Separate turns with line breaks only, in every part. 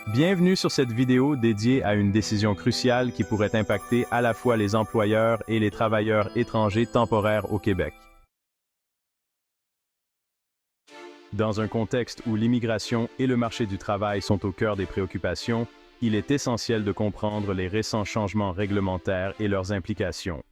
Bienvenue sur cette vidéo dédiée à une décision cruciale qui pourrait impacter à la fois les employeurs et les travailleurs étrangers temporaires au Québec. Dans un contexte où l'immigration et le marché du travail sont au cœur des préoccupations, il est essentiel de comprendre les récents changements réglementaires et leurs implications.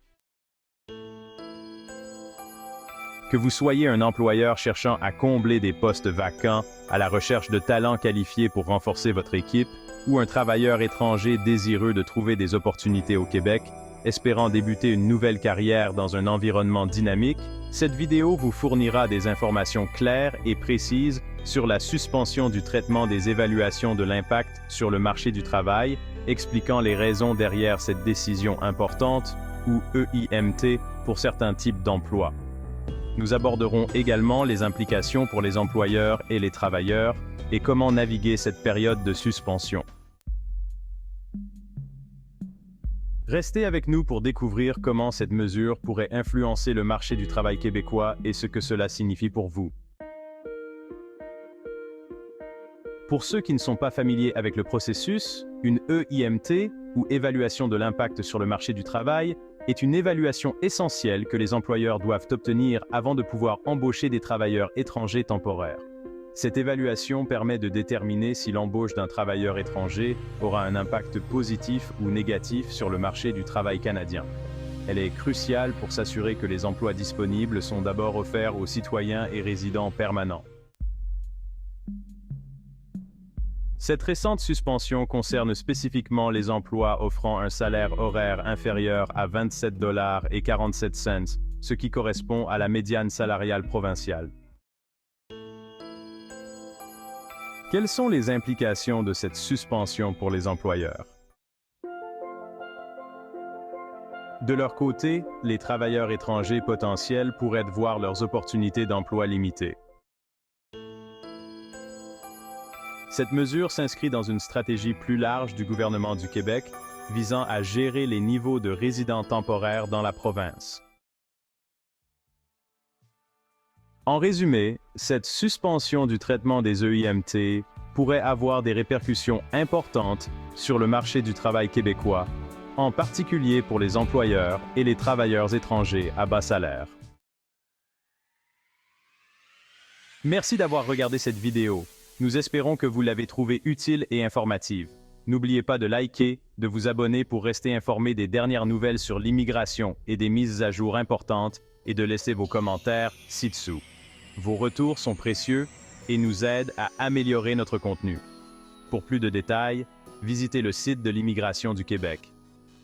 Que vous soyez un employeur cherchant à combler des postes vacants, à la recherche de talents qualifiés pour renforcer votre équipe, ou un travailleur étranger désireux de trouver des opportunités au Québec, espérant débuter une nouvelle carrière dans un environnement dynamique, cette vidéo vous fournira des informations claires et précises sur la suspension du traitement des évaluations de l'impact sur le marché du travail, expliquant les raisons derrière cette décision importante, ou EIMT, pour certains types d'emplois. Nous aborderons également les implications pour les employeurs et les travailleurs et comment naviguer cette période de suspension. Restez avec nous pour découvrir comment cette mesure pourrait influencer le marché du travail québécois et ce que cela signifie pour vous. Pour ceux qui ne sont pas familiers avec le processus, une EIMT, ou évaluation de l'impact sur le marché du travail, est une évaluation essentielle que les employeurs doivent obtenir avant de pouvoir embaucher des travailleurs étrangers temporaires. Cette évaluation permet de déterminer si l'embauche d'un travailleur étranger aura un impact positif ou négatif sur le marché du travail canadien. Elle est cruciale pour s'assurer que les emplois disponibles sont d'abord offerts aux citoyens et résidents permanents. Cette récente suspension concerne spécifiquement les emplois offrant un salaire horaire inférieur à 27,47 $, ce qui correspond à la médiane salariale provinciale. Quelles sont les implications de cette suspension pour les employeurs? De leur côté, les travailleurs étrangers potentiels pourraient voir leurs opportunités d'emploi limitées. Cette mesure s'inscrit dans une stratégie plus large du gouvernement du Québec visant à gérer les niveaux de résidents temporaires dans la province. En résumé, cette suspension du traitement des EIMT pourrait avoir des répercussions importantes sur le marché du travail québécois, en particulier pour les employeurs et les travailleurs étrangers à bas salaire. Merci d'avoir regardé cette vidéo. Nous espérons que vous l'avez trouvée utile et informative. N'oubliez pas de liker, de vous abonner pour rester informé des dernières nouvelles sur l'immigration et des mises à jour importantes et de laisser vos commentaires ci-dessous. Vos retours sont précieux et nous aident à améliorer notre contenu. Pour plus de détails, visitez le site de l'Immigration du Québec.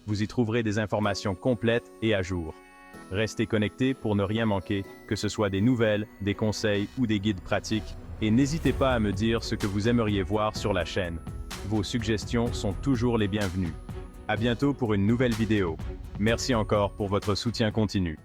Vous y trouverez des informations complètes et à jour. Restez connectés pour ne rien manquer, que ce soit des nouvelles, des conseils ou des guides pratiques. Et n'hésitez pas à me dire ce que vous aimeriez voir sur la chaîne. Vos suggestions sont toujours les bienvenues. À bientôt pour une nouvelle vidéo. Merci encore pour votre soutien continu.